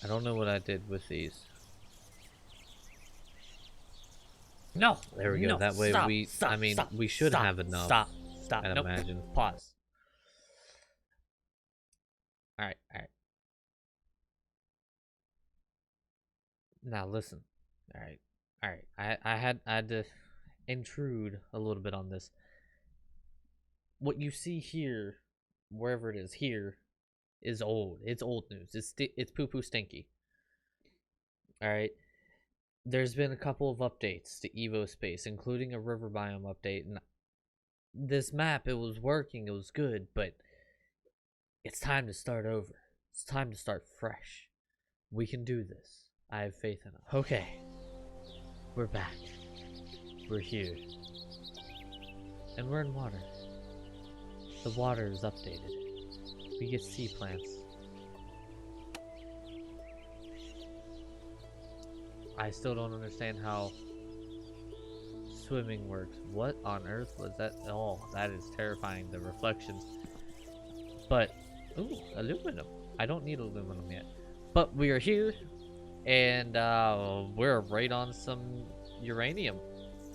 I don't know what I did with these. No, there we go. No, That way stop, we, stop, I mean, stop, we should stop, have enough. stop, stop. I'd Nope. imagine. Pause. All right, all right. Now listen. All right, all right. I had to intrude a little bit on this. What you see here, wherever it is here, is old. It's old news. It's poo poo stinky. All right. There's been a couple of updates to Evospace, including a river biome update, and this map, it was working, it was good, but it's time to start over. It's time to start fresh. We can do this. I have faith in us. Okay, we're back. We're here. And we're in water. The water is updated. We get sea plants. I still don't understand how swimming works. What on earth was that? Oh, that is terrifying, the reflections. But, ooh, aluminum. I don't need aluminum yet. But we are here, and we're right on some uranium.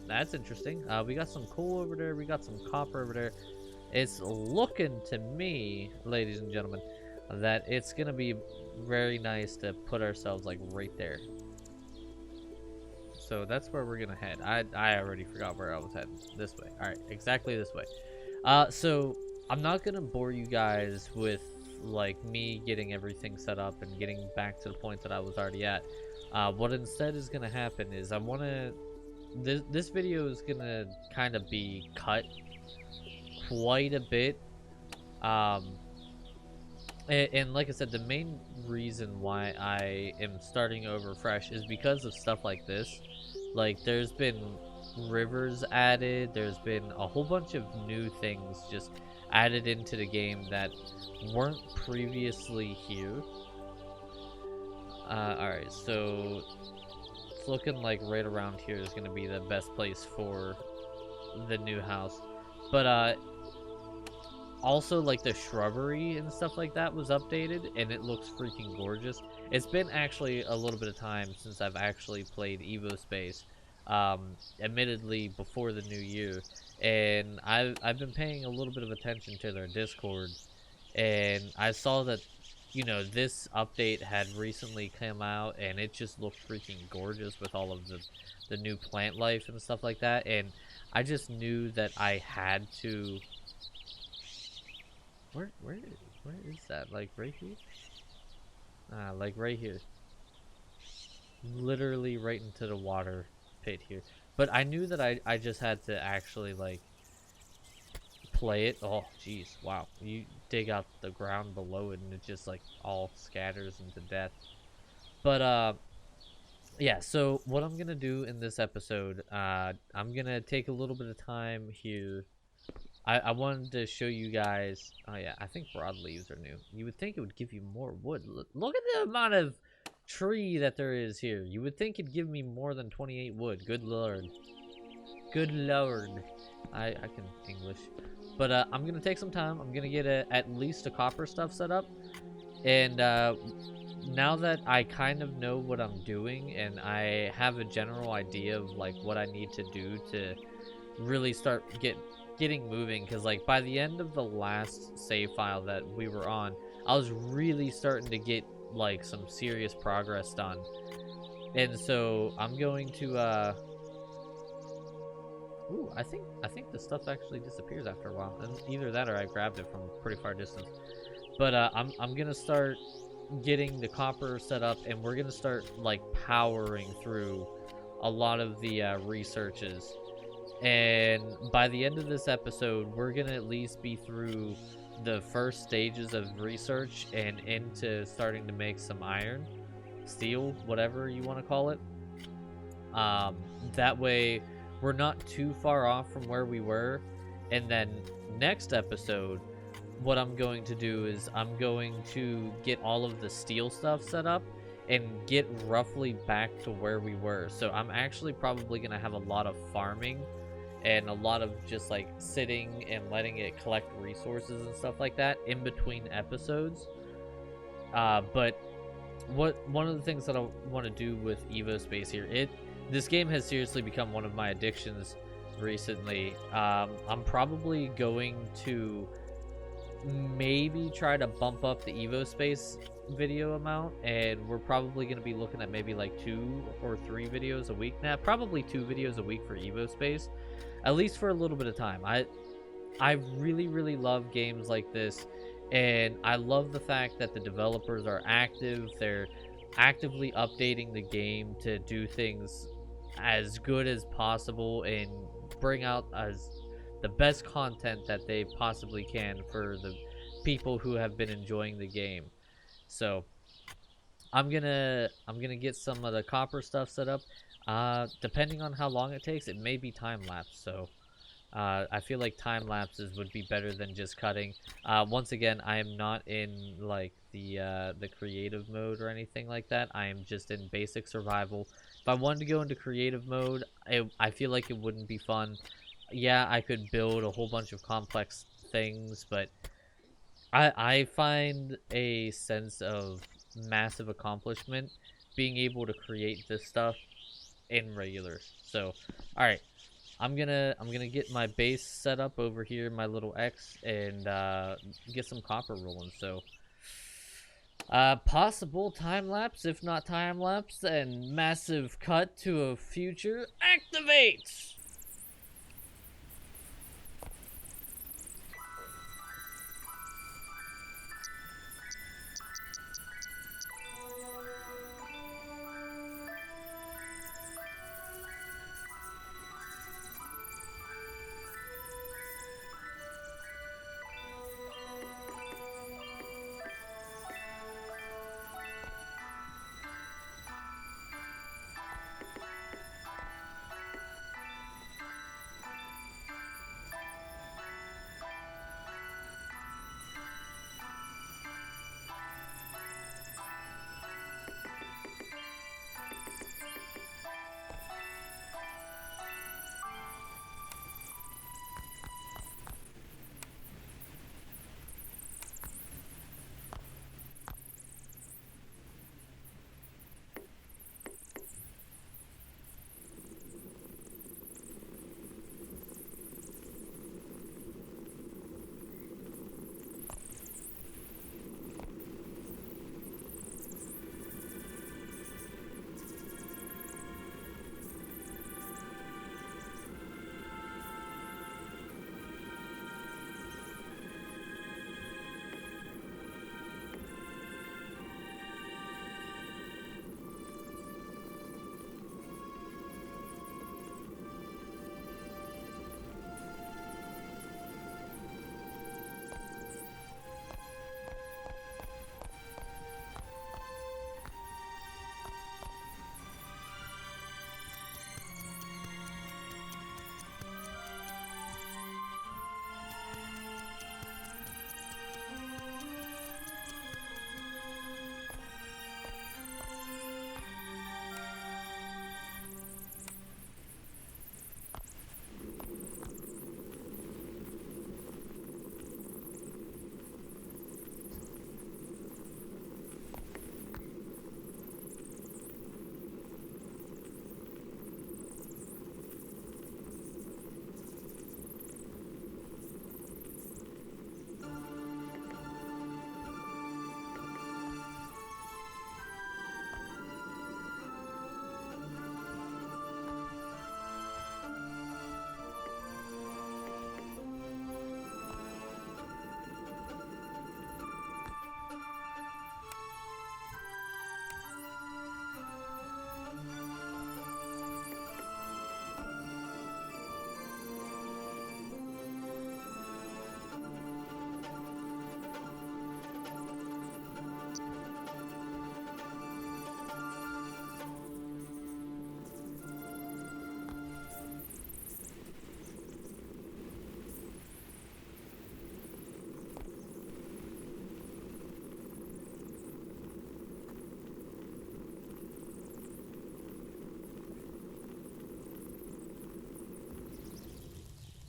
That's interesting. We got some coal over there. We got some copper over there. It's looking to me, ladies and gentlemen, that it's going to be very nice to put ourselves, like, right there. So that's where we're gonna head. I already forgot where I was heading. This way. All right, exactly this way. So I'm not gonna bore you guys with like me getting everything set up and getting back to the point that I was already at. What instead is gonna happen is this video is gonna kind of be cut quite a bit. And like I said, the main reason why I am starting over fresh is because of stuff like this. Like, there's been rivers added, there's been a whole bunch of new things just added into the game that weren't previously here. Alright, so it's looking like right around here is going to be the best place for the new house. But, also, like, the shrubbery and stuff like that was updated, and it looks freaking gorgeous. It's been actually a little bit of time since I've actually played Evospace, admittedly before the new year, and I've been paying a little bit of attention to their Discord, and I saw that, you know, this update had recently come out, and it just looked freaking gorgeous with all of the new plant life and stuff like that, and I just knew that I had to... Where is that? Like right here? Like right here. Literally right into the water pit here. But I knew that I just had to actually like play it. Oh, jeez, wow. You dig out the ground below it and it just like all scatters into death. But yeah, so what I'm gonna do in this episode, I'm gonna take a little bit of time here. I wanted to show you guys. Oh yeah, I think broadleaves are new. You would think it would give you more wood. Look at the amount of tree that there is here. You would think it'd give me more than 28 wood. Good lord. Good lord. I can English. But I'm gonna take some time. I'm gonna get at least a copper stuff set up. And now that I kind of know what I'm doing and I have a general idea of like what I need to do to really start getting moving, because like by the end of the last save file that we were on, I was really starting to get like some serious progress done, and so I'm going to ooh, I think the stuff actually disappears after a while, and either that or I grabbed it from a pretty far distance. But I'm gonna start getting the copper set up, and we're gonna start like powering through a lot of the researches. And by the end of this episode, we're gonna at least be through the first stages of research and into starting to make some iron, steel, whatever you want to call it. That way we're not too far off from where we were. And then next episode, what I'm going to do is I'm going to get all of the steel stuff set up and get roughly back to where we were. So I'm actually probably going to have a lot of farming and a lot of just like sitting and letting it collect resources and stuff like that in between episodes. But one of the things that I want to do with Evospace here, this game has seriously become one of my addictions recently. I'm probably going to maybe try to bump up the Evospace video amount, and we're probably going to be looking at maybe like 2 or 3 videos a week. Now, probably 2 videos a week for Evospace, at least for a little bit of time. I really love games like this, and I love the fact that the developers are active. They're actively updating the game to do things as good as possible and bring out as the best content that they possibly can for the people who have been enjoying the game. So I'm gonna get some of the copper stuff set up. Depending on how long it takes, it may be time lapse. So I feel like time lapses would be better than just cutting. Once again, I am not in like the creative mode or anything like that. I am just in basic survival. If I wanted to go into creative mode, I feel like it wouldn't be fun. Yeah, I could build a whole bunch of complex things, but I find a sense of massive accomplishment being able to create this stuff in regulars. So, all right, I'm gonna get my base set up over here, my little X, and get some copper rolling. So, possible time lapse, if not time lapse, and massive cut to a future activate.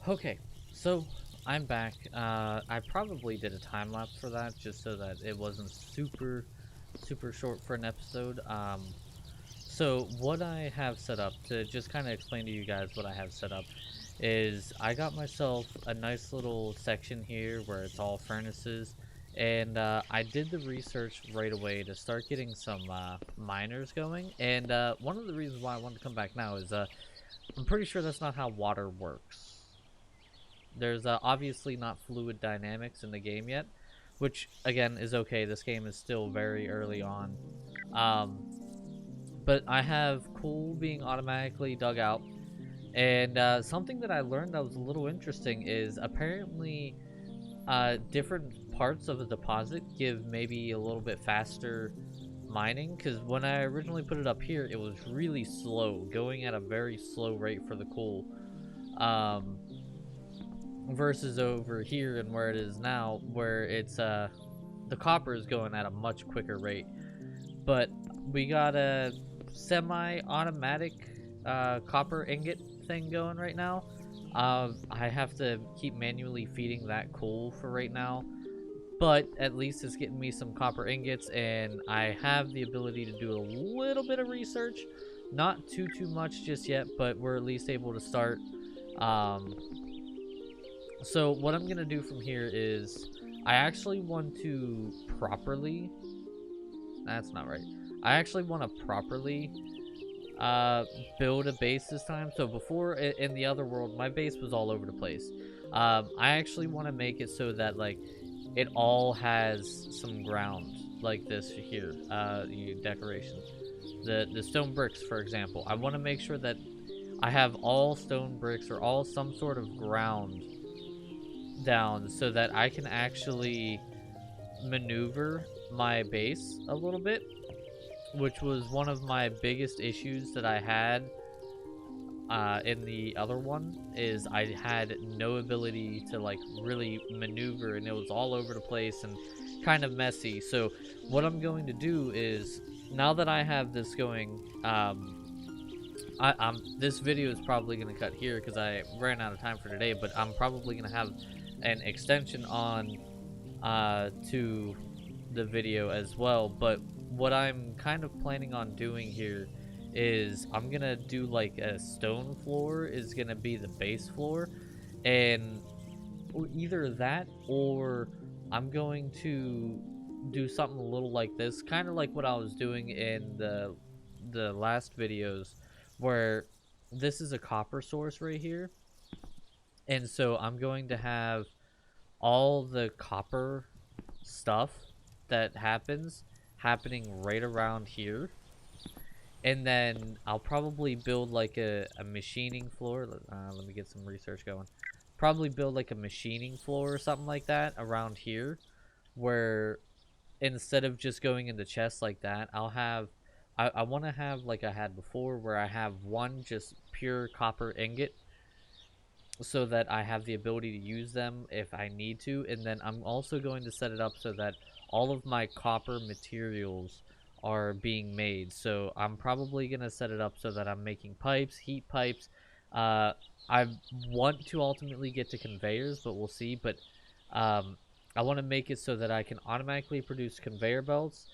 Okay, so I'm back. I probably did a time lapse for that just so that it wasn't super super short for an episode. So what I have set up, to just kind of explain to you guys what I have set up, is I got myself a nice little section here where it's all furnaces, and I did the research right away to start getting some miners going. And one of the reasons why I wanted to come back now is I'm pretty sure that's not how water works. There's obviously not fluid dynamics in the game yet, which again is okay. This game is still very early on. Um, but I have coal being automatically dug out. And something that I learned that was a little interesting is apparently different parts of a deposit give maybe a little bit faster mining. Because when I originally put it up here, it was really slow, going at a very slow rate for the coal. Versus over here and where it is now, where it's the copper is going at a much quicker rate. But we got a semi-automatic copper ingot thing going right now. I have to keep manually feeding that coal for right now, but at least it's getting me some copper ingots, and I have the ability to do a little bit of research. Not too much just yet, but we're at least able to start. Um, so what I'm gonna do from here is I actually want to properly. That's not right. I actually want to properly build a base this time. So before in the other world, my base was all over the place. I actually want to make it so that like it all has some ground like this here. Decorations, the stone bricks, for example. I want to make sure that I have all stone bricks or all some sort of ground down so that I can actually maneuver my base a little bit, which was one of my biggest issues that I had in the other one. Is I had no ability to like really maneuver, and it was all over the place and kind of messy. So what I'm going to do is, now that I have this going, this video is probably going to cut here because I ran out of time for today, but I'm probably going to have an extension on to the video as well. But what I'm kind of planning on doing here is I'm gonna do like a stone floor is gonna be the base floor, and either that or I'm going to do something a little like this, kind of like what I was doing in the last videos, where this is a copper source right here, and so I'm going to have all the copper stuff that happening right around here, and then I'll probably build like a machining floor. Let me get some research going. Probably build like a machining floor or something like that around here, where instead of just going into chests like that, I'll have I want to have like I had before, where I have one just pure copper ingot so that I have the ability to use them if I need to. And then I'm also going to set it up so that all of my copper materials are being made. So I'm probably going to set it up so that I'm making pipes, heat pipes. I want to ultimately get to conveyors, but we'll see. But I want to make it so that I can automatically produce conveyor belts,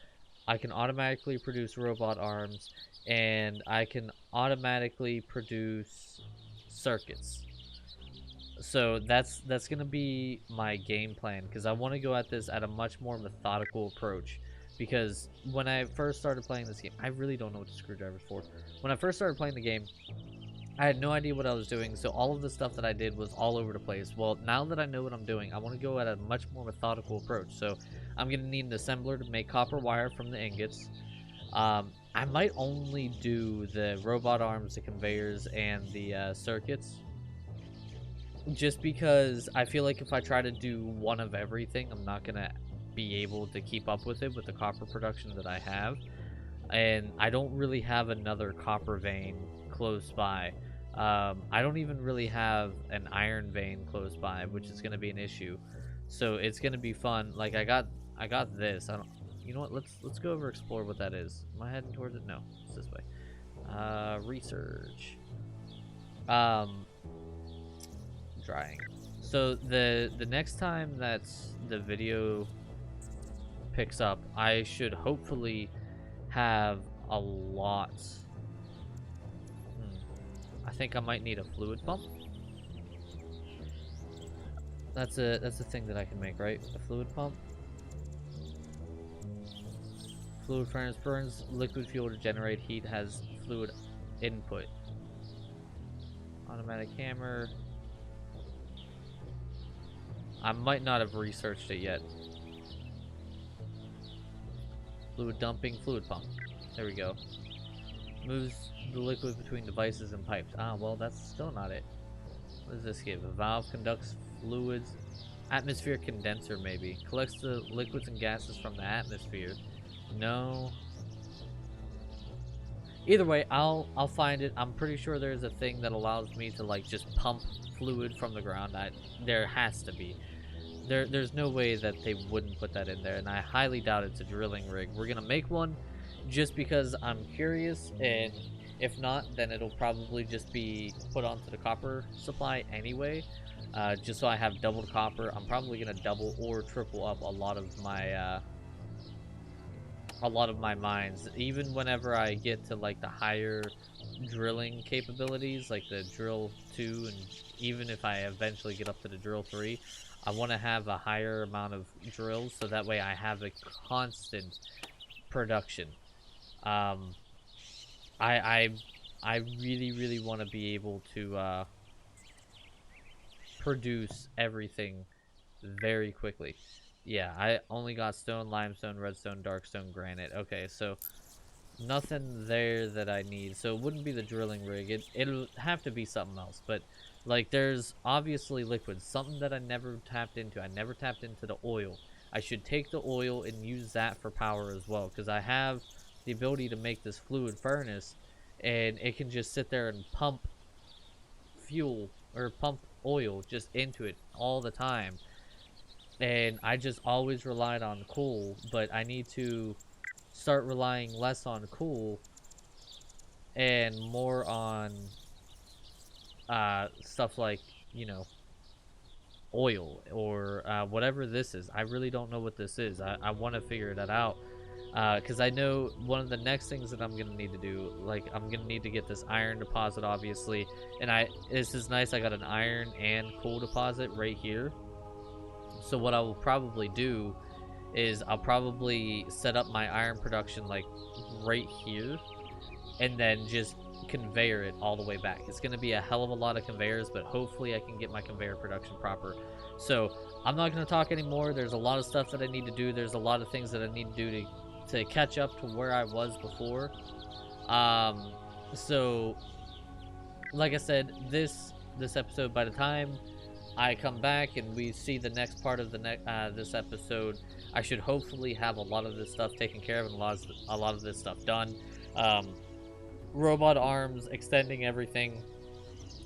I can automatically produce robot arms, and I can automatically produce circuits. So that's gonna be my game plan, because I want to go at this at a much more methodical approach. Because when I first started playing this game, I really don't know what the screwdriver's for. When I first started playing the game, I had no idea what I was doing, so all of the stuff that I did was all over the place. Well, now that I know what I'm doing, I want to go at a much more methodical approach. So I'm gonna need an assembler to make copper wire from the ingots. I might only do the robot arms, the conveyors, and the circuits, just because I feel like if I try to do one of everything, I'm not gonna be able to keep up with it with the copper production that I have. And I don't really have another copper vein close by. I don't even really have an iron vein close by, which is gonna be an issue. So it's gonna be fun. Like I got this. I don't. You know what? Let's go over explore what that is. Am I heading towards it? No, it's this way. Research. Um, Drying. So the next time that the video picks up, I should hopefully have a lot. I think I might need a fluid pump. That's a thing that I can make, right? A fluid pump. Fluid furnace burns liquid fuel to generate heat, has fluid input. Automatic hammer. I might not have researched it yet. Fluid dumping, fluid pump. There we go. Moves the liquid between devices and pipes. Ah, well, that's still not it. What does this give? A valve conducts fluids. Atmosphere condenser, maybe. Collects the liquids and gases from the atmosphere. No. Either way, I'll find it. I'm pretty sure there's a thing that allows me to like just pump fluid from the ground. There has to be. There's no way that they wouldn't put that in there, and I highly doubt it's a drilling rig. We're gonna make one just because I'm curious, and if not, then it'll probably just be put onto the copper supply anyway. Just so I have doubled copper. I'm probably gonna double or triple up a lot of my mines, even whenever I get to like the higher drilling capabilities, like the drill 2, and even if I eventually get up to the drill 3, I want to have a higher amount of drills so that way I have a constant production. I really want to be able to produce everything very quickly. Yeah, I only got stone, limestone, redstone, darkstone, granite. Okay, so nothing there that I need. So it wouldn't be the drilling rig. It'll have to be something else. But like, there's obviously liquids. Something that I never tapped into. I never tapped into the oil. I should take the oil and use that for power as well, because I have the ability to make this fluid furnace, and it can just sit there and pump fuel or pump oil just into it all the time. And I just always relied on coal, but I need to start relying less on coal and more on stuff like, you know, oil or whatever this is. I really don't know what this is. I want to figure that out, because I know one of the next things that I'm gonna need to do, like, I'm gonna need to get this iron deposit, obviously. And this is nice, I got an iron and coal deposit right here. So what I will probably do is I'll probably set up my iron production like right here, and then just conveyor it all the way back. It's going to be a hell of a lot of conveyors, but hopefully I can get my conveyor production proper. So I'm not going to talk anymore. There's a lot of stuff that I need to do. There's a lot of things that I need to do to catch up to where I was before. So like I said, this episode, by the time I come back and we see the next part of this episode, I should hopefully have a lot of this stuff taken care of and a lot of this stuff done. Robot arms, extending everything,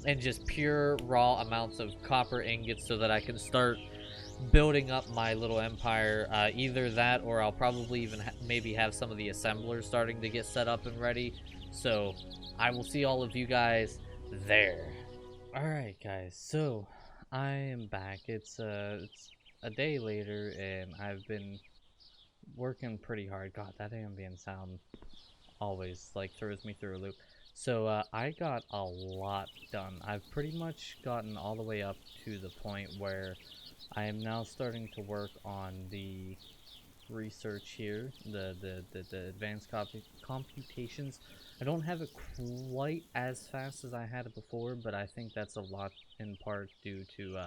and just pure raw amounts of copper ingots so that I can start building up my little empire. Either that, or I'll probably even maybe have some of the assemblers starting to get set up and ready. So I will see all of you guys there. Alright guys, so I am back. It's a day later, and I've been working pretty hard. God, that ambient sound always like throws me through a loop. So I got a lot done. I've pretty much gotten all the way up to the point where I am now starting to work on the research here, the advanced computations. I don't have it quite as fast as I had it before, but I think that's a lot in part due to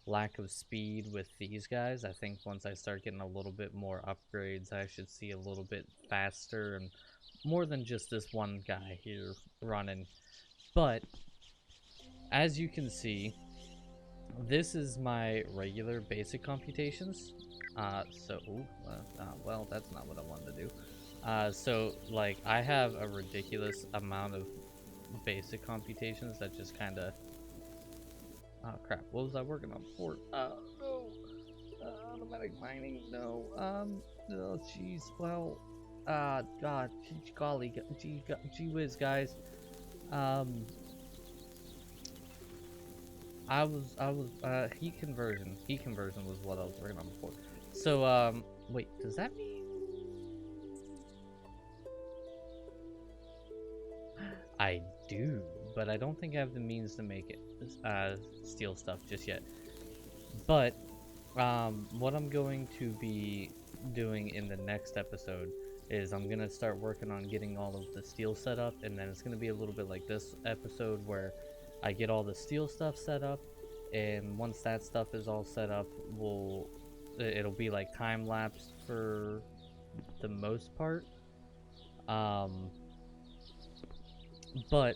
lack of speed with these guys. I think once I start getting a little bit more upgrades, I should see a little bit faster and more than just this one guy here running. But as you can see, this is my regular basic computations. Well, that's not what I wanted to do. So like, I have a ridiculous amount of basic computations that just kind of, oh crap, what was I working on before? No, automatic mining, no, oh jeez, well, god, golly, gee whiz, guys, heat conversion was what I was working on before. So, Wait, does that mean I do? But I don't think I have the means to make it steel stuff just yet. But what I'm going to be doing in the next episode is I'm gonna start working on getting all of the steel set up, and then it's gonna be a little bit like this episode where I get all the steel stuff set up, and once that stuff is all set up, it'll be like time lapse for the most part. Um, but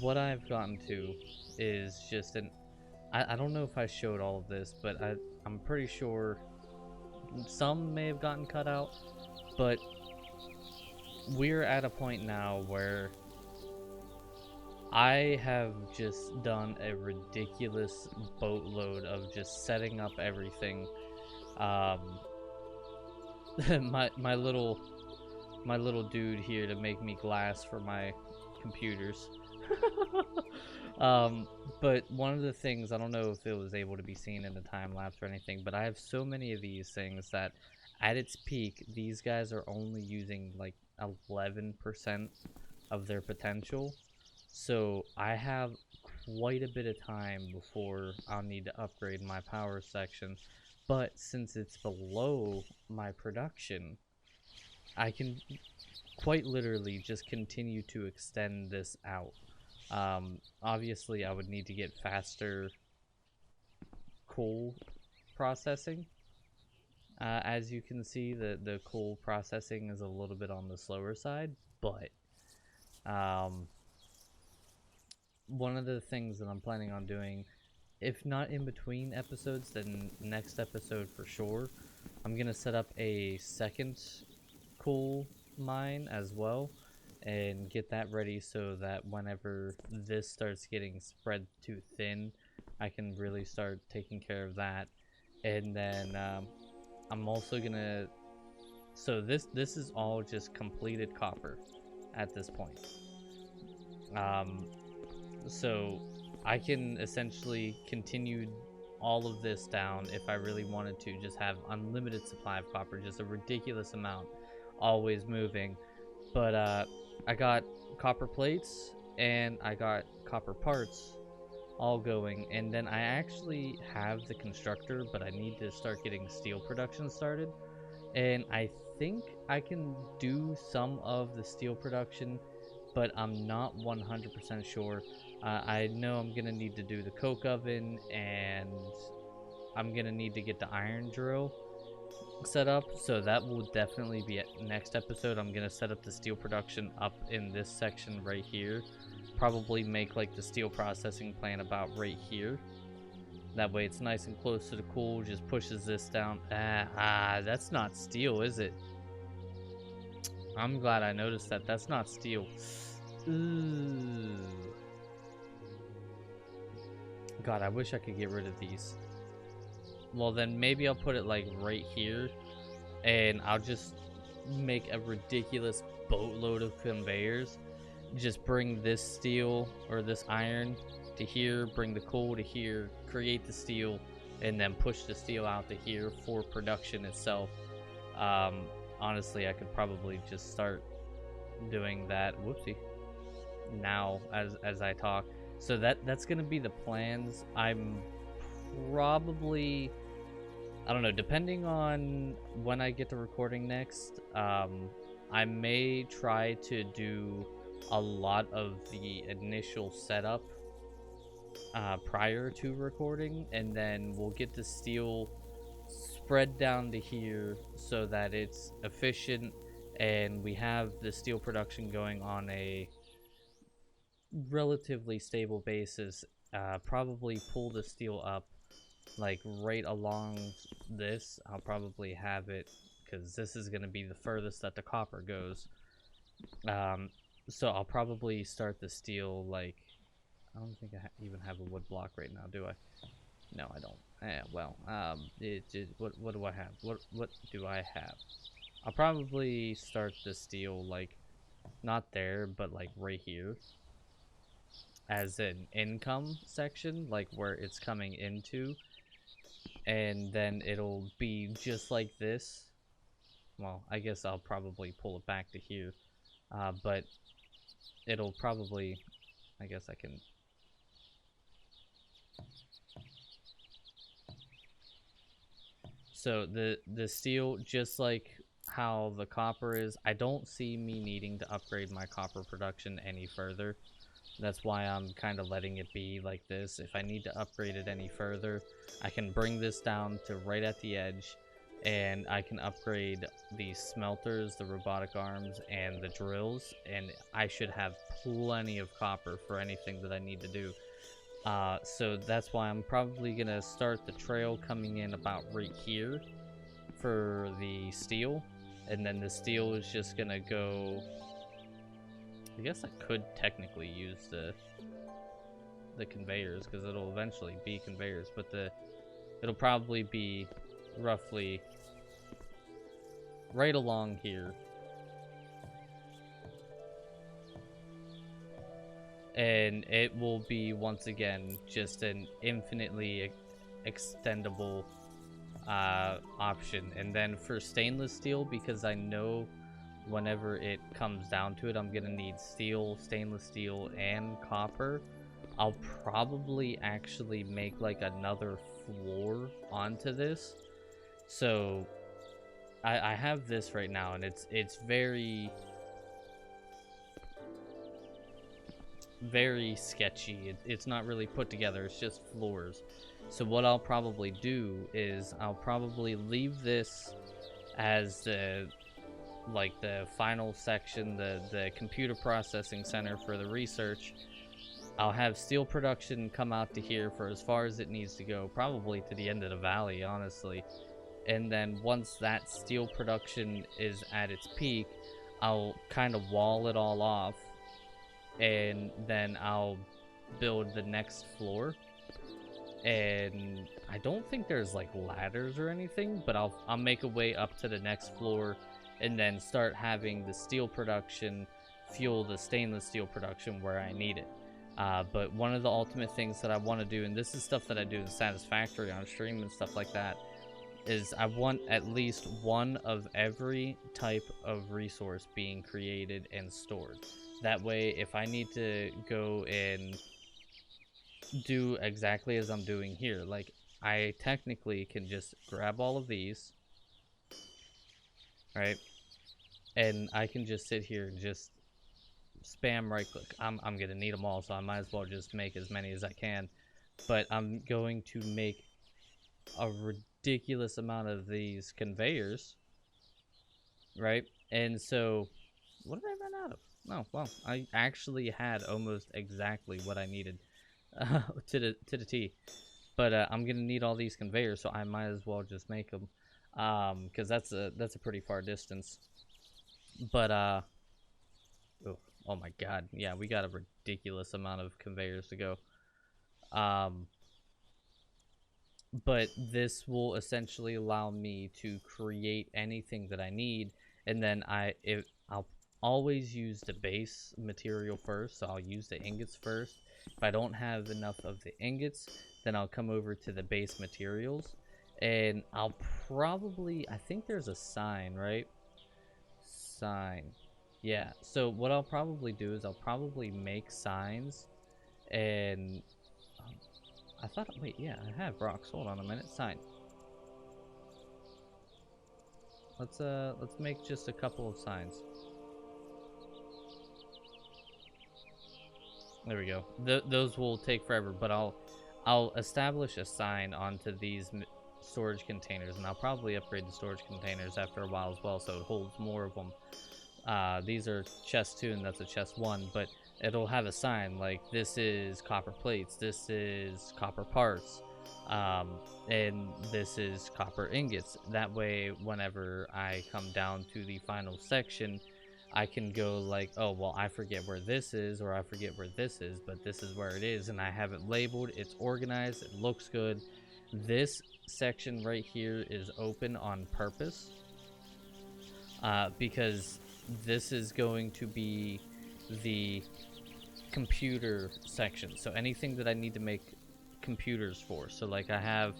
what I've gotten to is just I don't know if I showed all of this, but I'm pretty sure some may have gotten cut out, but we're at a point now where I have just done a ridiculous boatload of just setting up everything. Um, my little dude here to make me glass for my computers. um, but one of the things, I don't know if it was able to be seen in the time lapse or anything, but I have so many of these things that at its peak, these guys are only using like 11% of their potential. So I have quite a bit of time before I'll need to upgrade my power section. But since it's below my production, I can quite literally just continue to extend this out. Obviously, I would need to get faster coal processing. As you can see, the coal processing is a little bit on the slower side, but um, one of the things that I'm planning on doing, if not in between episodes, then next episode for sure, I'm gonna set up a second coal mine as well and get that ready so that whenever this starts getting spread too thin, I can really start taking care of that. And then I'm also gonna, so this is all just completed copper at this point. um, so I can essentially continue all of this down if I really wanted to, just have unlimited supply of copper, just a ridiculous amount, always moving. But I got copper plates and I got copper parts all going, and then I actually have the constructor, but I need to start getting steel production started. And I think I can do some of the steel production, but I'm not 100% sure. I know I'm gonna need to do the coke oven, and I'm gonna need to get the iron drill set up, so that will definitely be at next episode. I'm gonna set up the steel production up in this section right here, probably make like the steel processing plant about right here. That way it's nice and close to the cool, just pushes this down. That's not steel, is it? I'm glad I noticed that. That's not steel. Ooh. God, I wish I could get rid of these. Well, then maybe I'll put it like right here, and I'll just make a ridiculous boatload of conveyors. Just bring this steel or this iron to here, bring the coal to here, create the steel, and then push the steel out to here for production itself. Um, Honestly, I could probably just start doing that. Whoopsie. Now, as I talk, so that's gonna be the plans. I'm probably, I don't know, depending on when I get to recording next. I may try to do a lot of the initial setup prior to recording, and then we'll get the steel spread down to here so that it's efficient and we have the steel production going on a relatively stable basis. Probably pull the steel up like right along this. I'll probably have it, because this is going to be the furthest that the copper goes. So I'll probably start the steel like, I don't think I even have a wood block right now, do I? No, I don't. Well, what do I have? What do I have? I'll probably start the steel like not there, but like right here as an income section, like where it's coming into, and then it'll be just like this well, I guess I'll probably pull it back to here, but it'll probably, I guess I can, so the steel, just like how the copper is, I don't see me needing to upgrade my copper production any further. That's why I'm kind of letting it be like this. If I need to upgrade it any further, I can bring this down to right at the edge, and I can upgrade the smelters, the robotic arms, and the drills, and I should have plenty of copper for anything that I need to do. So that's why I'm probably gonna start the trail coming in about right here for the steel, and then the steel is just gonna go. I guess I could technically use the conveyors, because it'll eventually be conveyors, but it'll probably be roughly right along here, and it will be once again just an infinitely extendable option. And then for stainless steel, because I know whenever it comes down to it, I'm gonna need steel, stainless steel, and copper. I'll probably actually make like another floor onto this. So I have this right now, and it's very sketchy. It's not really put together. It's just floors. So what I'll probably do is I'll probably leave this as the final section, the computer processing center for the research. I'll have steel production come out to here for as far as it needs to go, probably to the end of the valley, honestly. And then once that steel production is at its peak, I'll kind of wall it all off, and then I'll build the next floor. And I don't think there's like ladders or anything, but I'll make a way up to the next floor, and then start having the steel production fuel the stainless steel production where I need it. But one of the ultimate things that I want to do, and this is stuff that I do in Satisfactory on stream and stuff like that, is I want at least one of every type of resource being created and stored. That way, if I need to go and do exactly as I'm doing here, like I technically can just grab all of these, right? And I can just sit here and just spam right click. I'm gonna need them all, so I might as well just make as many as I can. But I'm going to make a ridiculous amount of these conveyors, right? And so, what did I run out of? Oh, well, I actually had almost exactly what I needed to the T. But I'm gonna need all these conveyors, so I might as well just make them, because that's a pretty far distance. But oh my god, yeah, we got a ridiculous amount of conveyors to go. But this will essentially allow me to create anything that I need, and then I'll always use the base material first, so I'll use the ingots first. If I don't have enough of the ingots, then I'll come over to the base materials, and I'll probably, I think there's a sign, right? Sign. Yeah, so what I'll probably do is I'll probably make signs, and I thought, wait, yeah, I have rocks. Hold on a minute. Sign. Let's make just a couple of signs. There we go. Those will take forever, but I'll establish a sign onto these storage containers, and I'll probably upgrade the storage containers after a while as well, so it holds more of them. These are chest 2, and that's a chest 1, but it'll have a sign like, this is copper plates, this is copper parts, and this is copper ingots. That way, whenever I come down to the final section, I can go like, oh, well, I forget where this is, or I forget where this is, but this is where it is, and I have it labeled, it's organized, it looks good. This section right here is open on purpose, because this is going to be the computer section. So anything that I need to make computers for. So like I have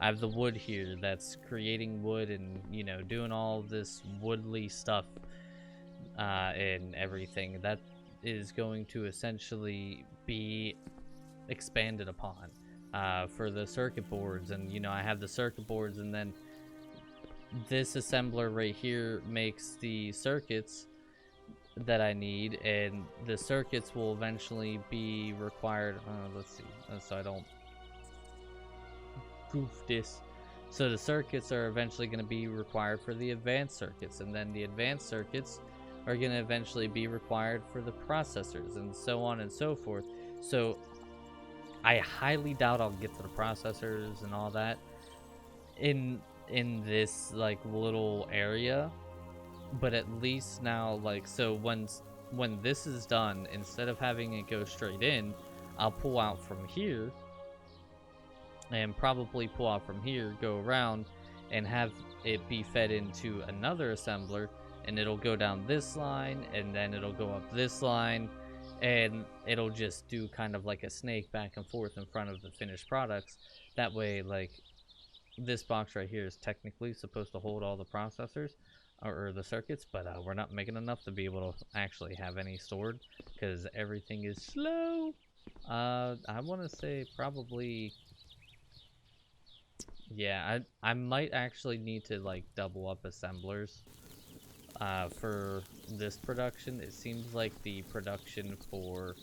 I have the wood here that's creating wood and, you know, doing all this woodly stuff and everything. That is going to essentially be expanded upon for the circuit boards. And, you know, I have the circuit boards, and then this assembler right here makes the circuits that I need, and the circuits will eventually be required. Let's see, so I don't goof this. So the circuits are eventually going to be required for the advanced circuits, and then the advanced circuits are going to eventually be required for the processors, and so on and so forth. So I highly doubt I'll get to the processors and all that in this like little area, but at least now, like, so when this is done, instead of having it go straight in, I'll pull out from here and probably pull out from here, go around, and have it be fed into another assembler, and it'll go down this line, and then it'll go up this line, and it'll just do kind of like a snake back and forth in front of the finished products. That way, like, this box right here is technically supposed to hold all the processors or the circuits, but we're not making enough to be able to actually have any stored because everything is slow. I want to say probably, yeah, I might actually need to like double up assemblers for this production. It seems like the production for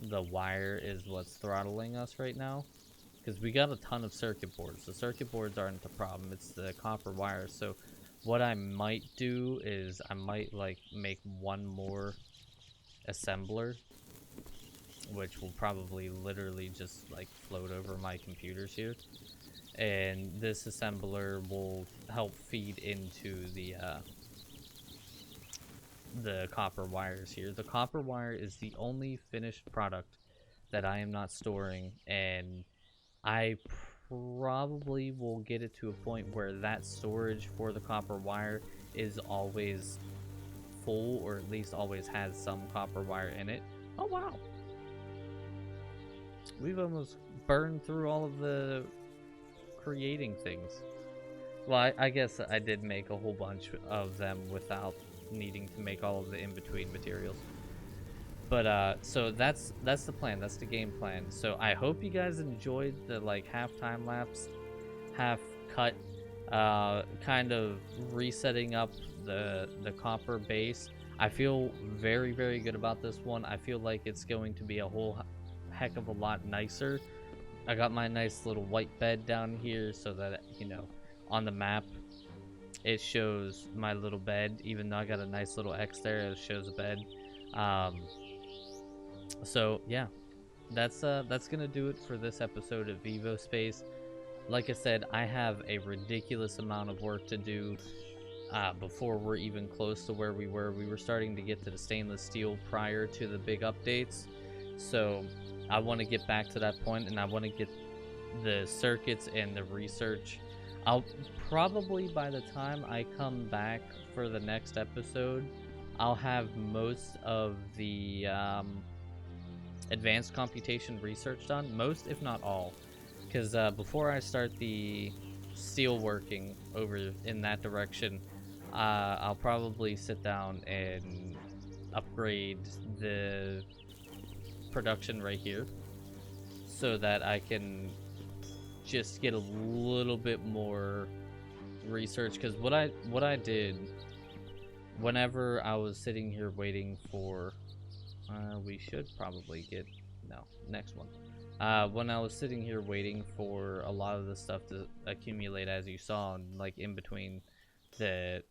the wire is what's throttling us right now, because we got a ton of circuit boards. The circuit boards aren't the problem, it's the copper wires. So what I might do is I might like make one more assembler, which will probably literally just like float over my computers here, and this assembler will help feed into the copper wires here. The copper wire is the only finished product that I am not storing, and I probably will get it to a point where that storage for the copper wire is always full, or at least always has some copper wire in it. Oh wow, we've almost burned through all of the creating things. Well, I guess I did make a whole bunch of them without needing to make all of the in-between materials. But so that's the plan. That's the game plan. So I hope you guys enjoyed the like half time lapse, half cut, kind of resetting up the copper base. I feel very good about this one. I feel like it's going to be a whole heck of a lot nicer. I got my nice little white bed down here so that, you know, on the map it shows my little bed. Even though I got a nice little X there, it shows a bed. So yeah, that's gonna do it for this episode of Evospace. Like I said, I have a ridiculous amount of work to do before we're even close to where we were. We were starting to get to the stainless steel prior to the big updates, so I want to get back to that point, and I want to get the circuits and the research. I'll probably, by the time I come back for the next episode, I'll have most of the advanced computation research done, most if not all, because before I start the steel working over in that direction, I'll probably sit down and upgrade the production right here so that I can just get a little bit more research. Because what I did whenever I was sitting here waiting for we should probably get next one. When I was sitting here waiting for a lot of the stuff to accumulate, as you saw, like in between the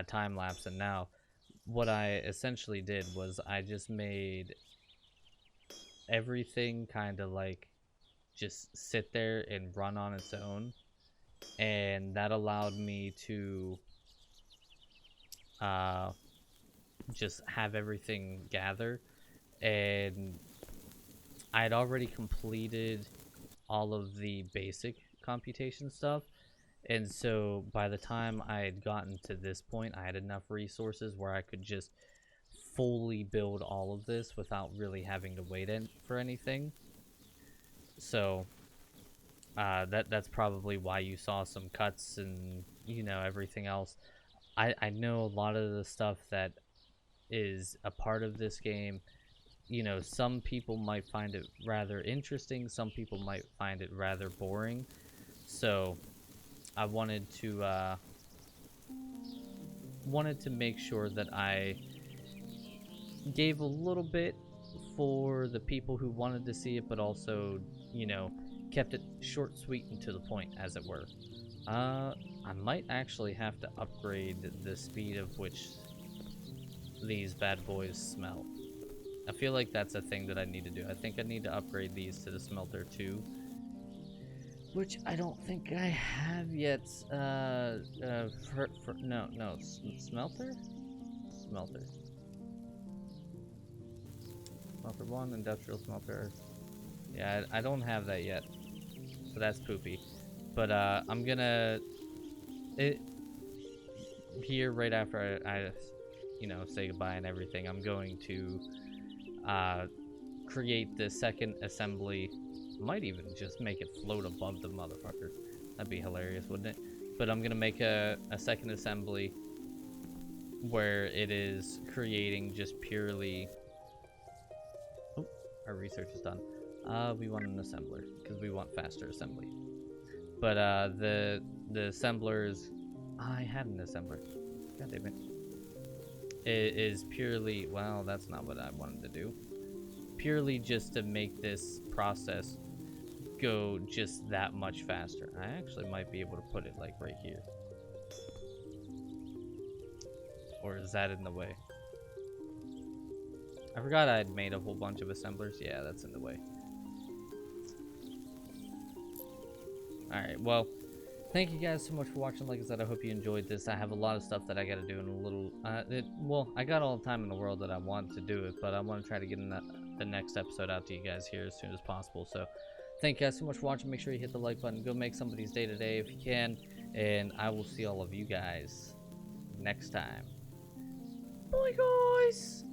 time lapse and now, what I essentially did was I just made everything kind of like just sit there and run on its own, and that allowed me to just have everything gather. And I had already completed all of the basic computation stuff, and so by the time I had gotten to this point, I had enough resources where I could just fully build all of this without really having to wait for anything. So That's probably why you saw some cuts and everything else. I know a lot of the stuff that is a part of this game. Some people might find it rather interesting. Some people might find it rather boring. So I wanted to make sure that I gave a little bit for the people who wanted to see it, but also, you know, kept it short, sweet, and to the point, as it were. I might actually have to upgrade the speed of which these bad boys smelt. I feel like that's a thing that I need to do. I think I need to upgrade these to the smelter too, which I don't think I have yet. No, smelter? Smelter. Smelter 1, industrial smelter. Yeah, I don't have that yet, so that's poopy. But I'm gonna it here right after I say goodbye and everything. I'm going to uh, create the second assembly. Might even just make it float above the motherfucker. That'd be hilarious, wouldn't it? But I'm gonna make a second assembly where it is creating just purely. Oh, our research is done. We want an assembler because we want faster assembly. But the assemblers, I had an assembler. God damn it. It is purely, well, that's not what I wanted to do. Purely just to make this process go just that much faster. I actually might be able to put it like right here. Or is that in the way? I forgot I had made a whole bunch of assemblers. Yeah, that's in the way. Alright, well, thank you guys so much for watching. Like I said, I hope you enjoyed this. I have a lot of stuff that I got to do in a little... well, I got all the time in the world that I want to do it, but I want to try to get the next episode out to you guys here as soon as possible. So, thank you guys so much for watching. Make sure you hit the like button. Go make somebody's day today if you can. And I will see all of you guys next time. Bye, guys!